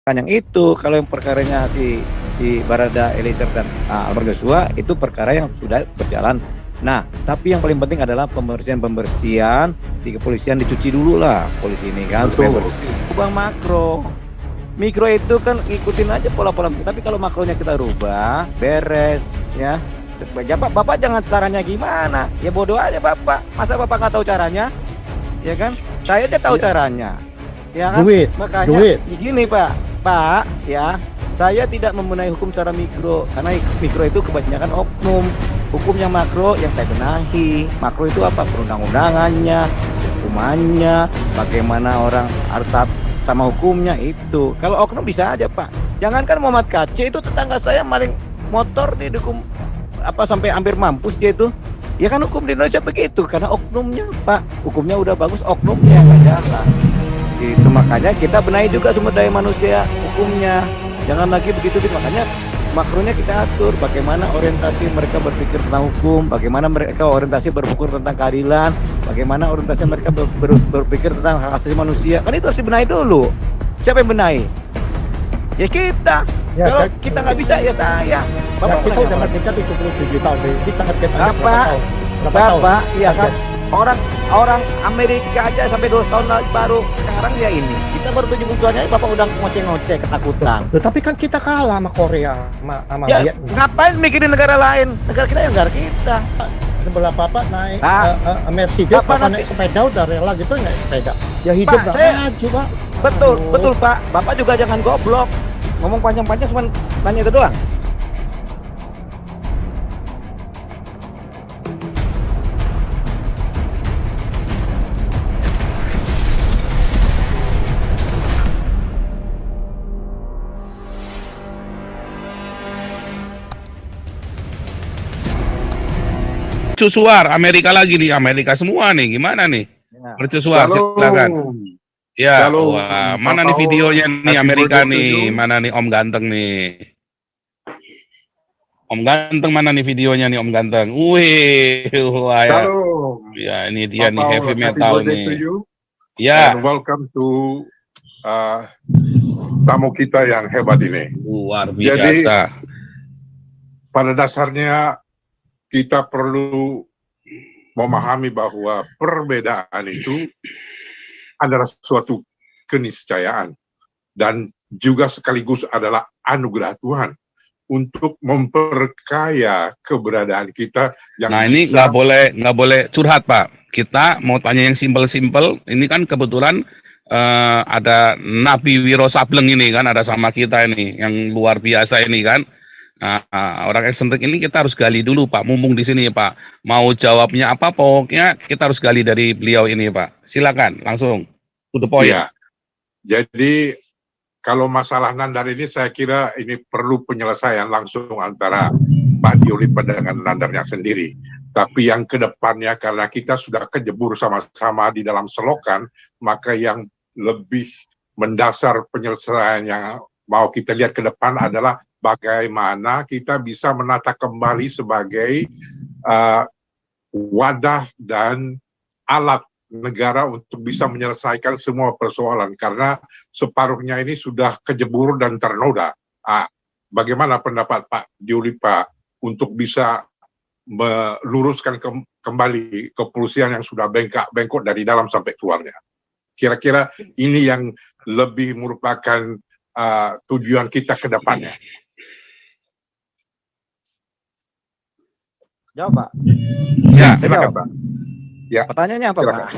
Kan yang itu, kalau yang perkaranya si Barada Eliezer dan Almarhum Joshua itu perkara yang sudah berjalan. Nah, tapi yang paling penting adalah pembersihan di kepolisian, dicuci dulu lah polisi ini kan supaya bersih. Ubah makro. Mikro itu kan ngikutin aja pola-pola, tapi kalau makronya kita rubah, beres ya. Bapak jangan caranya gimana, ya bodoh aja Bapak. Masa Bapak nggak tahu caranya? Ya kan? Saya aja tahu caranya. Ya kan? Makanya gini Pak, ya. Saya tidak membenahi hukum secara mikro karena mikro itu kebanyakan oknum. Hukum yang makro yang saya benahi. Makro itu apa? Perundang-undangannya, hukumannya, bagaimana orang harus sama hukumnya itu. Kalau oknum bisa aja Pak. Jangankan Muhammad KC, itu tetangga saya maling motor di hukum apa sampai hampir mampus dia itu. Ya kan hukum di Indonesia begitu karena oknumnya Pak. Hukumnya udah bagus, oknumnya yang nggak jalan. Itu makanya kita benahi juga sumber daya manusia hukumnya. Jangan lagi begitu gitu. Makanya makronya kita atur bagaimana orientasi mereka berpikir tentang hukum, bagaimana mereka orientasi berpikir tentang keadilan, bagaimana orientasi mereka berpikir tentang hak asasi manusia. Kan itu harus dibenahi dulu. Siapa yang benahi? Ya kita. Ya, kalau kita nggak bisa ya saya. Bapak kita udah merdeka 77 tahun. Jadi target kita Bapak, iya kan? Orang Amerika aja sampai 2 tahun baru sekarang ya ini. Kita baru 70 tahun aja Bapak udah ngoceh-ngoceh ketakutan. Tapi kan kita kalah sama Korea, sama ya, ngapain mikirin negara lain? Negara kita ya negara kita. Sebelah Bapak naik Mercedes, Bapak naik sepeda udah rela gitu naik sepeda. Ya hidup nggak maju Pak. Betul Pak. Bapak juga jangan goblok. Ngomong panjang-panjang cuma nanya itu doang. Mercusuar, Amerika lagi nih, Amerika semua nih, gimana nih? Mercusuar, silakan. Ya, wah, mana nih videonya nih Amerika nih, mana nih Om Ganteng nih? Om Ganteng mana nih videonya nih Om Ganteng? Wih, wah ya. Ya ini dia nih heavy metal nih. Ya. And welcome to tamu kita yang hebat ini. Luar biasa. Jadi pada dasarnya kita perlu memahami bahwa perbedaan itu adalah suatu keniscayaan dan juga sekaligus adalah anugerah Tuhan untuk memperkaya keberadaan kita. Yang ini nggak boleh curhat Pak. Kita mau tanya yang simpel-simpel. Ini kan kebetulan ada Nabi Wiro Sableng ini kan ada sama kita ini yang luar biasa ini kan. Orang eksentrik ini kita harus gali dulu Pak, mumpung di sini Pak. Mau jawabnya apa pokoknya kita harus gali dari beliau ini Pak. Silakan langsung to the point. Ya. Jadi kalau masalah Nandar ini saya kira ini perlu penyelesaian langsung antara Pak Diolipa dengan Nandarnya sendiri. Tapi yang kedepannya karena kita sudah kejebur sama-sama di dalam selokan, maka yang lebih mendasar penyelesaian yang mau kita lihat ke depan adalah bagaimana kita bisa menata kembali sebagai wadah dan alat negara untuk bisa menyelesaikan semua persoalan karena separuhnya ini sudah kejebur dan ternoda. Bagaimana pendapat Pak Diolipa untuk bisa meluruskan kembali kepolisian yang sudah bengkok dari dalam sampai keluarnya? Kira-kira ini yang lebih merupakan tujuan kita ke depannya. Jawab Pak. Ya, silakan Pak. Ya. Pertanyaannya apa silakan. Pak?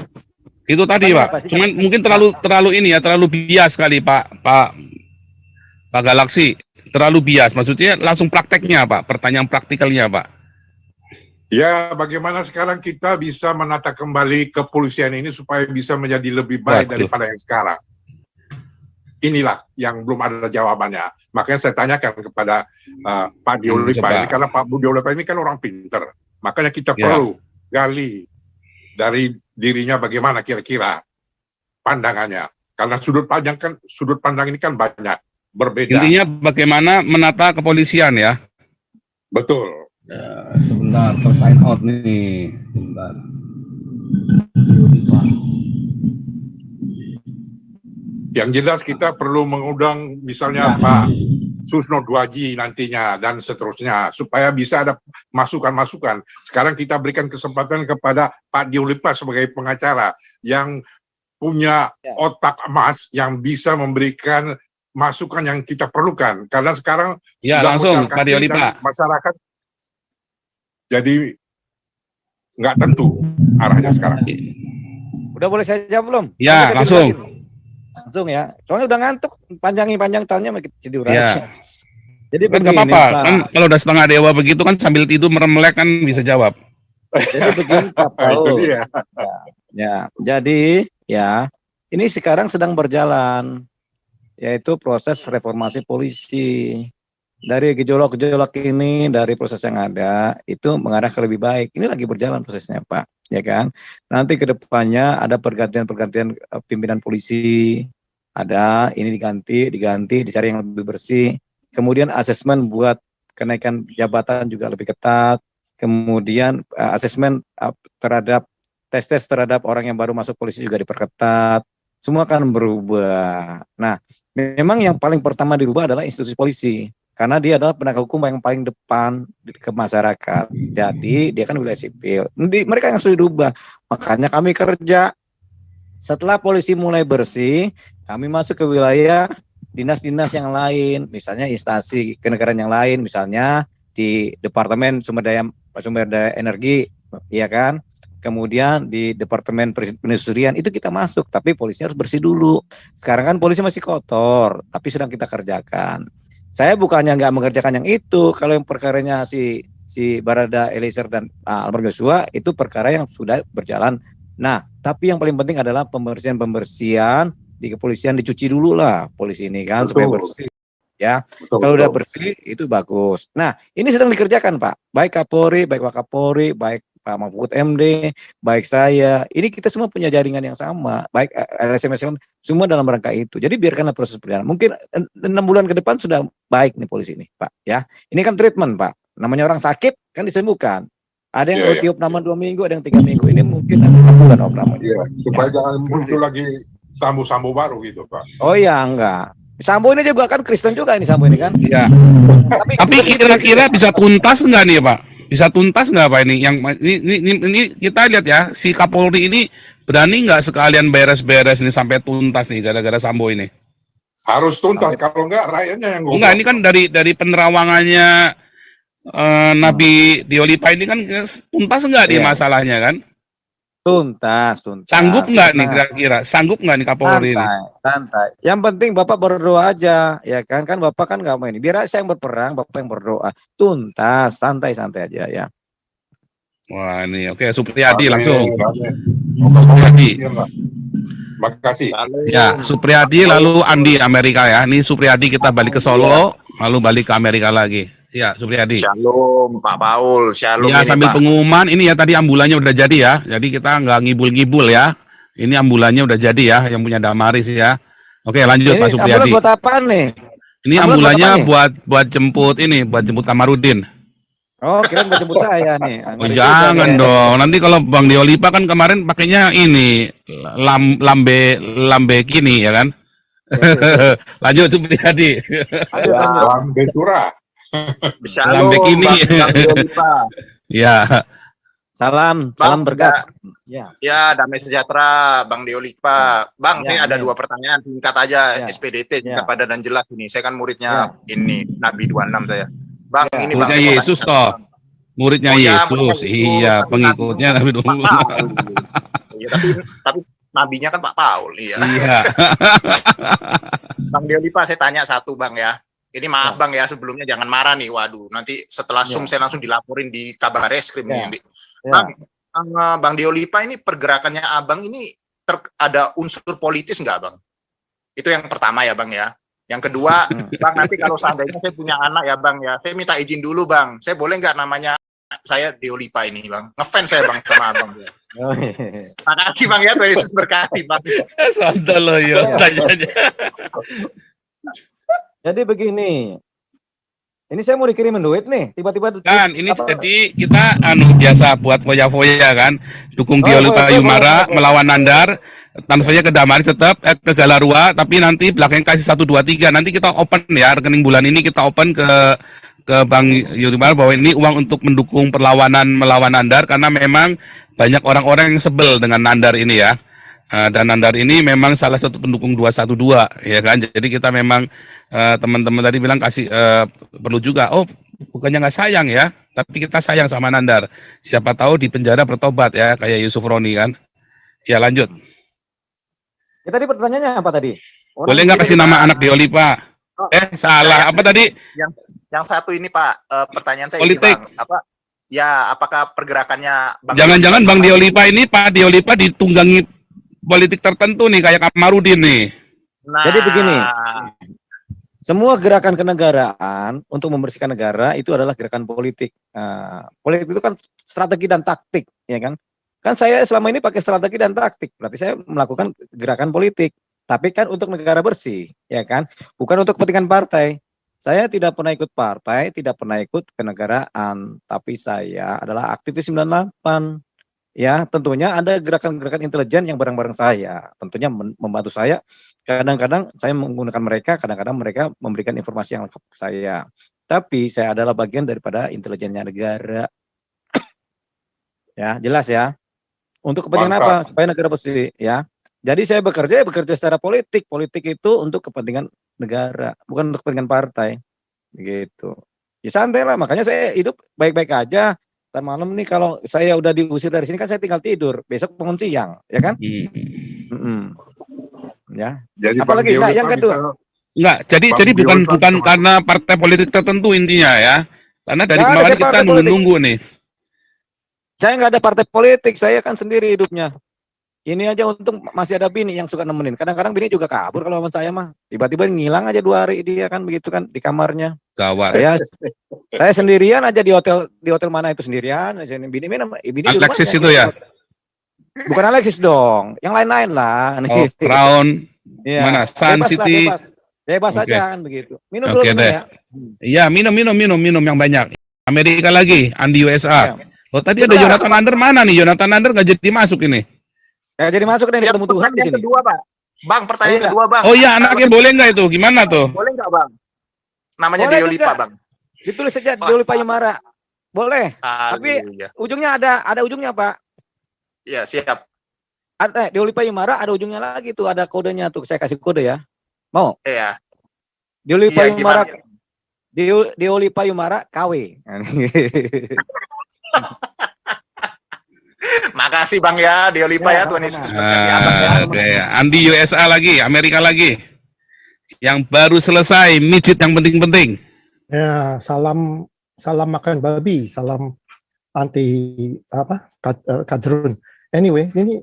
Itu tadi Pak. Cuman mungkin terlalu ini ya, terlalu bias kali Pak Galaksi. Terlalu bias. Maksudnya langsung prakteknya Pak. Pertanyaan praktikalnya Pak. Ya, bagaimana sekarang kita bisa menata kembali kepolisian ini supaya bisa menjadi lebih baik daripada yang sekarang. Inilah yang belum ada jawabannya. Makanya saya tanyakan kepada Pak Diolipa ini, karena Pak Diolipa ini kan orang pinter. Makanya kita perlu gali dari dirinya bagaimana kira-kira pandangannya. Karena sudut pandang ini kan banyak, berbeda. Intinya bagaimana menata kepolisian ya? Betul. Ya, sebentar, sign out nih. Sebentar. Yang jelas kita perlu mengundang misalnya Pak Susno Dwaji nantinya dan seterusnya supaya bisa ada masukan-masukan. Sekarang kita berikan kesempatan kepada Pak Diolipa sebagai pengacara yang punya otak emas yang bisa memberikan masukan yang kita perlukan. Karena sekarang ya langsung Pak Diolipa. Masyarakat jadi nggak tentu arahnya sekarang. Udah boleh saya jawab belum? Ya, langsung. Langsung ya. Soalnya udah ngantuk, panjang tanya makin tidur aja. Ya. Jadi kan begini, apa-apa, kan kalau udah setengah dewa begitu kan sambil tidur merem-melek kan bisa jawab. Jadi begini Pak Paul. Itu dia. Jadi ini sekarang sedang berjalan, yaitu proses reformasi polisi. Dari gejolak-gejolak ini, dari proses yang ada, itu mengarah ke lebih baik. Ini lagi berjalan prosesnya, Pak. Ya kan? Nanti ke depannya ada pergantian-pergantian pimpinan polisi. Ada, ini diganti, dicari yang lebih bersih. Kemudian asesmen buat kenaikan jabatan juga lebih ketat. Kemudian asesmen terhadap tes terhadap orang yang baru masuk polisi juga diperketat. Semua akan berubah. Nah, memang yang paling pertama dirubah adalah institusi polisi. Karena dia adalah penegak hukum yang paling depan ke masyarakat. Jadi dia kan wilayah sipil. Mereka yang sudah dirubah. Makanya kami kerja. Setelah polisi mulai bersih, kami masuk ke wilayah dinas-dinas yang lain. Misalnya instansi kenegaraan yang lain. Misalnya di Departemen Sumber Daya Energi, ya kan? Kemudian di Departemen Perindustrian itu kita masuk. Tapi polisi harus bersih dulu. Sekarang kan polisi masih kotor. Tapi sedang kita kerjakan. Saya bukannya nggak mengerjakan yang itu. Kalau yang perkaranya si Barada Eliezer dan Almarhum Joshua itu perkara yang sudah berjalan. Nah, tapi yang paling penting adalah pembersihan di kepolisian, dicuci dulu lah polisi ini kan. Betul. Supaya bersih. Ya, kalau udah bersih itu bagus. Nah, ini sedang dikerjakan Pak. Baik Kapolri, baik Wakapolri, baik Pak Mahfud MD, baik saya. Ini kita semua punya jaringan yang sama. Baik LSM, semua dalam rangka itu. Jadi biarkanlah proses berjalan. Mungkin 6 bulan ke depan sudah baik nih polisi ini, Pak. Ya, ini kan treatment, Pak. Namanya orang sakit kan disembuhkan. Ada yang diopname 2 minggu, ada yang 3 minggu. Ini mungkin 6 bulan opname. Iya, supaya jangan muncul lagi sambo-sambo baru gitu, Pak. Oh ya, enggak. Sambo ini juga kan Kristen juga ini Sambo ini kan. Iya. Tapi kira-kira bisa tuntas nggak nih Pak? Bisa tuntas nggak Pak ini? Yang ini kita lihat ya, si Kapolri ini berani nggak sekalian beres-beres ini sampai tuntas nih gara-gara Sambo ini? Harus tuntas, kalau nggak rakyatnya yang ngomong. Enggak, ini kan dari penerawangannya Nabi Diolipa ini kan tuntas nggak di masalahnya kan? Tuntas. Sanggup nggak nih kira-kira? Sanggup nggak nih Kapolri ini? Santai. Yang penting Bapak berdoa aja, ya kan? Kan Bapak kan nggak main. Biar saya yang berperang, Bapak yang berdoa. Tuntas, santai-santai aja ya. Wah ini oke, Supriyadi langsung. Supriyadi. Makasih. Ya, Supriyadi lalu Andi Amerika ya. Ini Supriyadi kita balik ke Solo, lalu balik ke Amerika lagi. Ya, Supriyadi. Shalom, Pak Paul. Shalom. Ya, sambil Pak. Pengumuman ini ya tadi ambulannya udah jadi ya. Jadi kita nggak ngibul-ngibul ya. Ini ambulannya udah jadi ya, yang punya Damaris ya. Oke, lanjut Pak Supriyadi. Ambulan buat apa nih? Ini ambulannya buat jemput ini, buat jemput Kamarudin. Oh, kira buat jemput saya nih. Oh, jangan dong. Nanti kalau Bang Diolipa kan kemarin pakainya ini lambe kini ya kan. Lanjut Supriyadi. Lambe turah. Lambe kini. Ya. Salam berkat. Ya, damai sejahtera Bang Diolipa. Bang, ini ada 2 pertanyaan singkat aja, SPDT singkat padat dan jelas ini. Saya kan muridnya ini Nabi 26 saya. Bang, ini Bang. Muridnya Yesus toh. Muridnya Yesus. Iya, pengikutnya Nabi 26. Iya, tapi nabinya kan Pak Paul, iya. Bang Diolipa, saya tanya satu Bang ya. Ini maaf Bang ya, sebelumnya jangan marah nih. Waduh, nanti setelah saya langsung dilaporin di kabar reskrim nih. Bang Diolipa ini pergerakannya Abang ini ada unsur politis nggak Bang? Itu yang pertama ya Bang ya. Yang kedua, Bang nanti kalau seandainya saya punya anak ya Bang ya, saya minta izin dulu Bang. Saya boleh nggak namanya saya Diolipa ini Bang? Ngefans saya Bang sama Abang. Makasih Bang ya, Yesus berkati Bang. Santai loh ya. Jadi begini, Ini saya mau dikirimin duit nih, tiba-tiba Kan ini apa? jadi kita biasa buat foya-foya kan, dukung Oh, Diolipa Yumara foya. melawan Nandar, transfernya ke Damaris tetap ke Galarua, tapi nanti belakang kasih 1 2 3. Nanti kita open ya, rekening bulan ini kita open ke Bang Yumara bahwa ini uang untuk mendukung perlawanan melawan Nandar, karena memang banyak orang-orang yang sebel dengan Nandar ini ya. Dan Nandar ini memang salah satu pendukung 212 ya kan. Jadi kita memang teman-teman tadi bilang kasih perlu juga, oh bukannya nggak sayang ya, tapi kita sayang sama Nandar. Siapa tahu di penjara bertobat ya, kayak Yusuf Roni kan. Ya lanjut. Ya, tadi pertanyaannya apa tadi? Boleh nggak kasih nama anak Diolipa? Salah. Apa tadi? Yang satu ini Pak, pertanyaan saya Politik. ini Bang, ya apakah pergerakannya Bang Jangan-jangan Bang Diolipa ini, Pak Diolipa ditunggangi politik tertentu nih, kayak Kamarudin nih. Nah, Jadi begini, semua gerakan kenegaraan untuk membersihkan negara itu adalah gerakan politik. Politik itu kan strategi dan taktik, ya kan? Kan saya selama ini pakai strategi dan taktik, berarti saya melakukan gerakan politik. Tapi kan untuk negara bersih, ya kan? Bukan untuk kepentingan partai. Saya tidak pernah ikut partai, tidak pernah ikut kenegaraan, tapi saya adalah aktivis 98. Ya, tentunya ada gerakan-gerakan intelijen yang bareng-bareng saya, tentunya membantu saya. Kadang-kadang saya menggunakan mereka, kadang-kadang mereka memberikan informasi yang lengkap ke saya. Tapi saya adalah bagian daripada intelijennya negara. Ya, jelas ya. Untuk kepentingan apa? Supaya negara bersih, ya. Jadi saya bekerja secara politik. Politik itu untuk kepentingan negara, bukan untuk kepentingan partai. Begitu. Ya santai lah, makanya saya hidup baik-baik aja. Ntar malam nih kalau saya udah diusir dari sini kan saya tinggal tidur, besok bangun siang, ya kan? Ya. Jadi apalagi yang kedua. Enggak, jadi bukan karena partai politik tertentu intinya ya. Karena dari kemarin kita nunggu nih. Saya nggak ada partai politik, saya kan sendiri hidupnya. Ini aja untung masih ada bini yang suka nemenin. Kadang-kadang bini juga kabur kalau sama saya mah. Tiba-tiba ngilang aja 2 hari dia kan begitu kan di kamarnya. Gawat. Saya sendirian aja di hotel mana itu sendirian. Bini Alexis itu ya? Bukan Alexis dong, yang lain-lain lah. Oh, Crown. Ya. Mana? Sun City. Bebas aja kan begitu. Minum dulu deh. Ya. Iya, minum yang banyak. Amerika lagi, Andi USA. Ya. Oh, tadi ada Jonathan Nander, mana nih? Jonathan Nander nggak jadi masuk ini. Ya, jadi masuk nih ketemu Tuhan di sini. Kedua, Pak. Bang, pertanyaan kedua, Bang. Oh iya, anaknya boleh nggak itu? Gimana tuh? Boleh nggak, Bang? Namanya Diolipa, Bang. Ditulis saja Diolipa Yumara. Boleh. Tapi ujungnya ada ujungnya, Pak. Iya, siap. Ada Diolipa Yumara, ada ujungnya lagi tuh, ada kodenya tuh. Saya kasih kode ya. Mau? Iya. Diolipa Yumara. Diolipa Yumara KW. Makasih Bang ya, Diolipa ya, Tuhan Yesus Andi USA lagi, Amerika lagi. Yang baru selesai, mijit yang penting-penting. Ya, salam makan babi, salam anti kadrun. Anyway, ini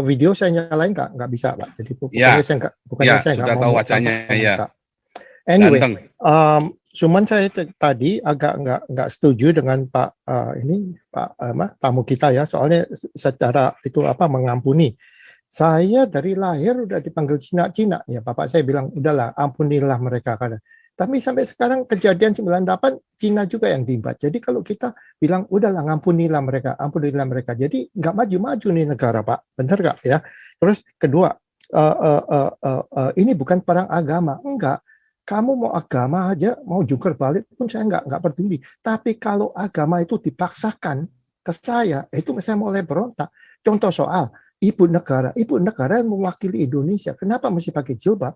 video saya nyalain nggak bisa Pak. Jadi bukannya saya nggak mau tahu wajahnya ya. Anyway, cuman saya tadi agak nggak setuju dengan Pak tamu kita ya, soalnya secara itu mengampuni. Saya dari lahir udah dipanggil Cina ya, Bapak saya bilang udahlah ampunilah mereka karena. Tapi sampai sekarang kejadian 98 Cina juga yang diimbat. Jadi kalau kita bilang udahlah ampunilah mereka. Jadi nggak maju-maju nih negara Pak, benar nggak ya? Terus kedua, ini bukan perang agama, enggak. Kamu mau agama aja, mau jungkir balik pun saya nggak peduli. Tapi kalau agama itu dipaksakan ke saya, itu saya mulai berontak. Contoh soal ibu negara yang mewakili Indonesia, kenapa mesti pakai jilbab?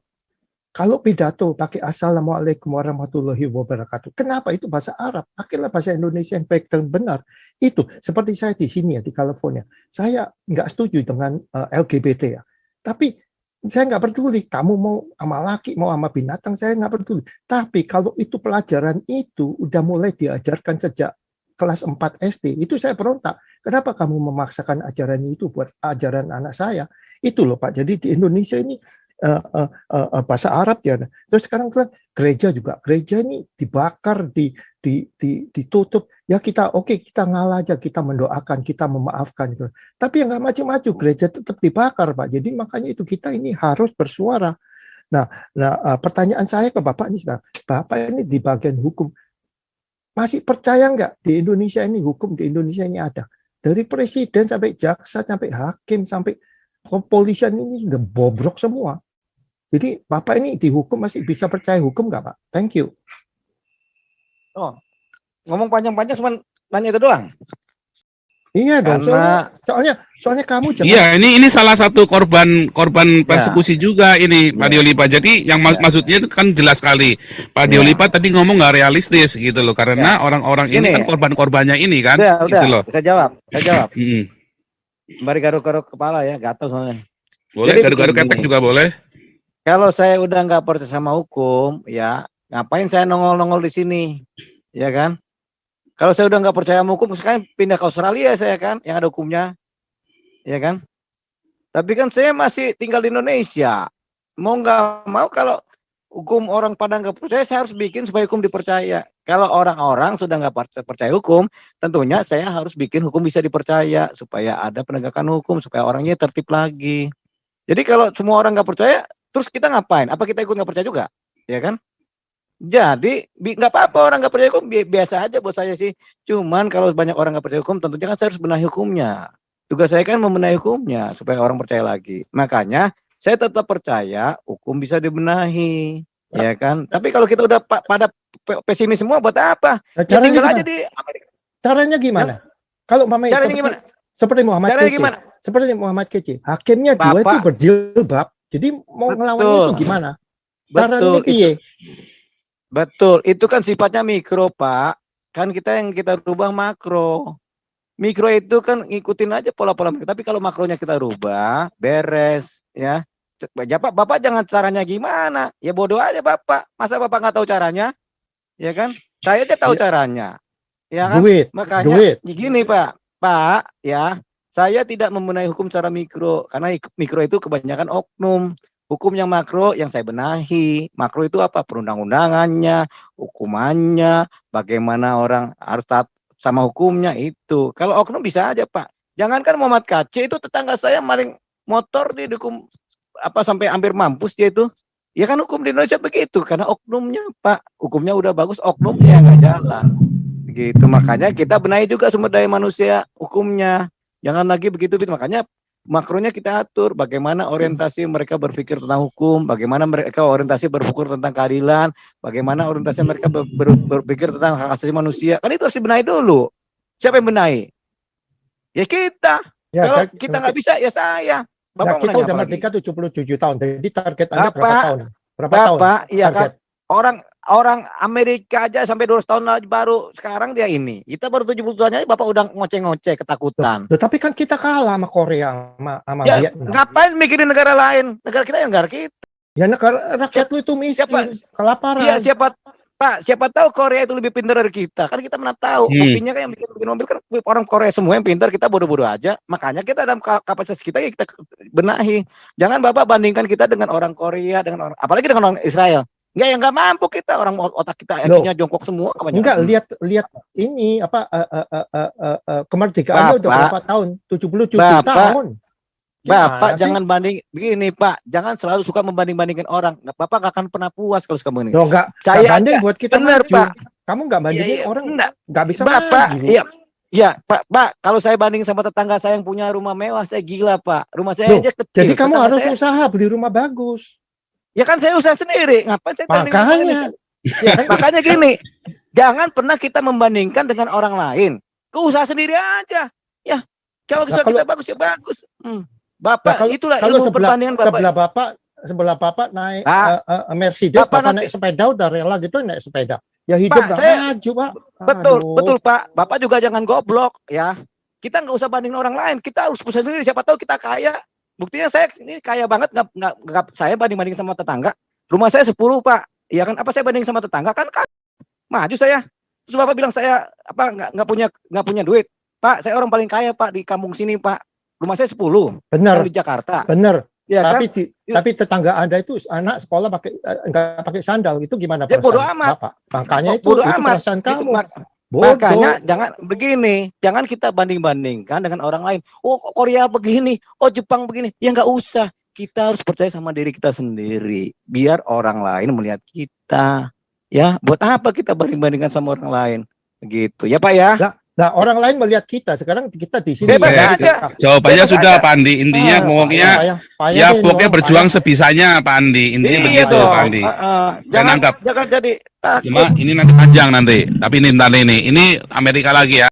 Kalau pidato pakai Assalamualaikum warahmatullahi wabarakatuh, kenapa itu bahasa Arab? Pakailah bahasa Indonesia yang baik dan benar. Itu seperti saya di sini ya, di California. Saya nggak setuju dengan LGBT ya. Tapi saya nggak peduli, kamu mau sama laki, mau sama binatang, saya nggak peduli. Tapi kalau itu pelajaran itu udah mulai diajarkan sejak kelas 4 SD, itu saya berontak. Kenapa kamu memaksakan ajaran itu buat ajaran anak saya? Itu loh Pak, jadi di Indonesia ini bahasa Arab ya. Terus sekarang gereja ini dibakar, ditutup. Ya kita kita ngalah aja, kita mendoakan, kita memaafkan gitu. Tapi yang nggak maju-maju, gereja tetap dibakar Pak. Jadi makanya itu kita ini harus bersuara. Nah pertanyaan saya ke Bapak ini sekarang, Bapak ini di bagian hukum, masih percaya nggak di Indonesia ini, hukum di Indonesia ini ada? Dari presiden sampai jaksa, sampai hakim, sampai kepolisian ini sudah bobrok semua. Jadi Bapak ini dihukum masih bisa percaya hukum nggak Pak? Thank you. Oh, ngomong panjang-panjang cuma nanya itu doang. Iya dong, Karena soalnya kamu jangan. Iya, ini salah satu korban persekusi juga ini Pak Diolipa. Jadi yang maksudnya itu kan jelas sekali. Pak Diolipa tadi ngomong nggak realistis gitu loh, karena orang-orang ini kan korban-korbannya ini kan. Gitu loh. Saya jawab. Hmm. Sembari garuk-garuk kepala ya, gatal soalnya. Boleh, Jadi garuk-garuk begini. ketek juga boleh. Kalau saya udah nggak percaya sama hukum, ya ngapain saya nongol-nongol di sini, ya kan? Kalau saya udah nggak percaya sama hukum, sekarang pindah ke Australia saya kan, yang ada hukumnya, ya kan? Tapi kan saya masih tinggal di Indonesia. Mau nggak mau kalau hukum orang pada nggak percaya, saya harus bikin supaya hukum dipercaya. Kalau orang-orang sudah nggak percaya hukum, tentunya saya harus bikin hukum bisa dipercaya supaya ada penegakan hukum, supaya orangnya tertib lagi. Jadi kalau semua orang nggak percaya, terus kita ngapain? Apa kita ikut nggak percaya juga, ya kan? Jadi nggak apa-apa orang nggak percaya hukum, biasa aja buat saya sih. Cuman kalau banyak orang nggak percaya hukum, tentunya kan saya harus benahi hukumnya. Tugas saya kan membenahi hukumnya supaya orang percaya lagi. Makanya saya tetap percaya hukum bisa dibenahi, ya kan? Tapi kalau kita udah pada pesimis semua, buat apa? Ya tinggal aja di Amerika. Caranya gimana? Kalau Caranya gimana? Seperti Muhammad Caranya Kece. gimana? Seperti Muhammad Kece. Hakimnya dua itu berjilbab. Jadi mau ngelawan itu gimana? Caranya piye? Betul, itu kan sifatnya mikro, Pak. Kan yang kita rubah makro. Mikro itu kan ngikutin aja pola-pola mikro. Tapi kalau makronya kita rubah, beres, ya. Bapak jangan caranya gimana. Ya bodoh aja Bapak. Masa Bapak nggak tahu caranya? Ya kan? Saya aja tahu caranya. Ya kan? Makanya gini, Pak. Pak, ya. Saya tidak membenahi hukum secara mikro karena mikro itu kebanyakan oknum. Hukum yang makro yang saya benahi. Makro itu apa? Perundang-undangannya, hukumannya, bagaimana orang harus taat sama hukumnya itu. Kalau oknum bisa aja, Pak. Jangankan Muhammad Kece, itu tetangga saya maling motor di hukum sampai hampir mampus dia itu. Ya kan hukum di Indonesia begitu karena oknumnya, Pak. Hukumnya udah bagus, oknumnya nggak jalan. Begitu. Makanya kita benahi juga sumber daya manusia hukumnya. Jangan lagi begitu. Makanya makronya kita atur, bagaimana orientasi mereka berpikir tentang hukum, bagaimana mereka orientasi berpikir tentang keadilan, bagaimana orientasi mereka berpikir tentang hak asasi manusia. Kan itu harus dibenahi dulu. Siapa yang benahi? Ya kita. Ya, kalau kita nggak bisa, ya saya. Bapak kita udah merdeka 77 tahun. Jadi target Anda berapa tahun? Berapa tahun? Iya kan. Orang Amerika aja sampai 200 tahun lagi baru sekarang dia ini. Kita baru 70 tahun aja Bapak udah ngoceh-ngoceh ketakutan. Tapi kan kita kalah sama Korea sama Vietnam. Ngapain mikirin negara lain? Negara kita ya negara kita. Ya negara rakyat lu itu miskin, kelaparan. Iya, siapa tahu Korea itu lebih pintar dari kita. Kan kita mana tahu. Buktinya kan yang bikin mobil kan orang Korea semua yang pintar, kita bodoh-bodoh aja. Makanya kita dalam kapasitas kita ya kita benahi. Jangan Bapak bandingkan kita dengan orang Korea, dengan orang apalagi dengan orang Israel. Nggak mampu kita, orang otak kita akhirnya jongkok semua. Enggak, lihat ini kemerdekaannya udah berapa tahun? 77 tahun. Bapak jangan banding begini, Pak. Jangan selalu suka membanding-bandingkan orang. Bapak nggak akan pernah puas kalau suka begini. Loh, enggak banding buat kita bener, maju. Pak. Kamu nggak bandingin orang, nggak bisa Bapak, maju. Iya, Pak, kalau saya banding sama tetangga saya yang punya rumah mewah, saya gila, Pak. Rumah saya aja kecil. Jadi kamu harus usaha beli rumah bagus. Ya kan saya usaha sendiri, ngapain saya bandingin? Makanya gini, jangan pernah kita membandingkan dengan orang lain. Ke usaha sendiri aja. Ya, kalau usaha kita bagus ya bagus. Bapak, itulah ilmu perbandingan Bapak. Sebelah Bapak naik Mercedes, Bapak naik sepeda udah rela gitu naik sepeda. Ya hidup nggak maju, Pak. Betul Pak. Bapak juga jangan goblok ya. Kita nggak usah bandingin orang lain. Kita harus usaha sendiri. Siapa tahu kita kaya. Buktinya saya ini kaya banget, nggak saya banding sama tetangga. Rumah saya 10 Pak. Iya kan? Apa saya banding sama tetangga kan? Maju saya. Terus Bapak bilang saya nggak punya duit. Pak, saya orang paling kaya Pak di kampung sini Pak. Rumah saya 10. Benar. Di Jakarta. Benar. Ya, tapi tetangga Anda itu anak sekolah nggak pakai sandal, itu gimana perasaan bodo amat. Bapak? Makanya itu perasaan kamu. Makanya jangan begini, jangan kita banding-bandingkan dengan orang lain. Oh Korea begini, oh Jepang begini. Ya nggak usah. Kita harus percaya sama diri kita sendiri. Biar orang lain melihat kita. Ya, buat apa kita banding-bandingkan sama orang lain? Gitu ya Pak ya. Nah, orang lain melihat kita, sekarang kita di sini. Bebas ya, aja. Jawabannya Bebas sudah aja. Pak Andi. Intinya pokoknya payah deh, pokoknya orang berjuang payah. sebisanya Pak Andi. Intinya Iya begitu dong. Pak Andi. Jangan nangkap. jangan jadi takut. Cuma ini nanti panjang nanti. Tapi ini ntar ini Amerika lagi ya.